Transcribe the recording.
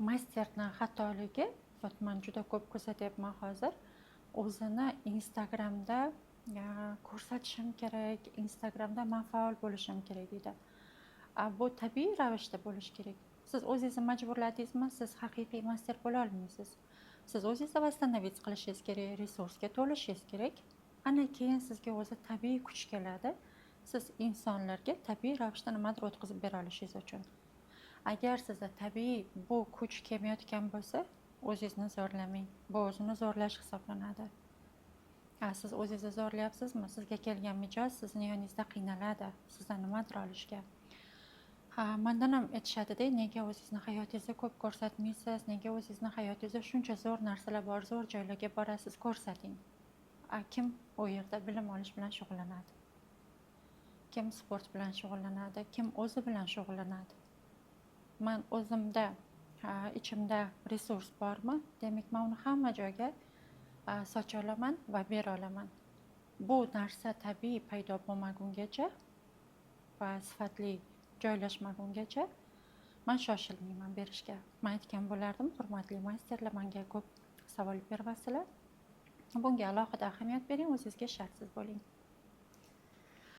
masterni xatoligi, man juda ko'p kuzatyapman hozir, o'zini Instagramda ko'rsatishim kerak, Instagramda man faol bo'lishim kerak deydi. Bu tabiiy ravishda bo'lishi kerak. Siz o'zingizni majburladingizmi, siz haqiqiy master bo'la olmaysiz. Siz o'zingizni восстановить qilishingiz kerak, resursga to'lishingiz kerak. Ana keyin sizga o'zi tabiiy kuch keladi. Siz insonlarga tabiiy ravishda nimadir o'tkazib bera olishingiz uchun. Agar sizda tabiiy bu kuch kelmayotgan bo'lsa, o'zingizni zo'rlamang. Bu o'zini zo'rlash hisoblanadi. Siz o'zingizni zo'rlayapsizmi? Sizga kelgan mijoz sizni yoningizda qiynaladi, sizdan nimadir olishga. Mendan ham aytishadi-da, nega o'zingizni hayotingizda ko'p ko'rsatmaysiz, nega o'zingizni hayotingizda shuncha zo'r narsalar bor, zo'r joylarga borasiz, ko'rsating. Kim u yerda bilim olish bilan shug'ullanadi? Kim sport bilan shug'ullanadi? Kim o'zi bilan shug'ullanadi? Men o'zimda, ichimda resurs bormi? Demak, men uni hamma joyga socha olaman va bera olaman. Bu narsa tabiiy paydo bo'lmagungacha va sifatli joylashmagungacha men shoshilmayman berishga. Men aytgan bo'lardim, hurmatli masterlar, menga ko'p savol beryapsizlar. Bunga alohida ahamiyat bering, o'zingizga shartsiz bo'ling.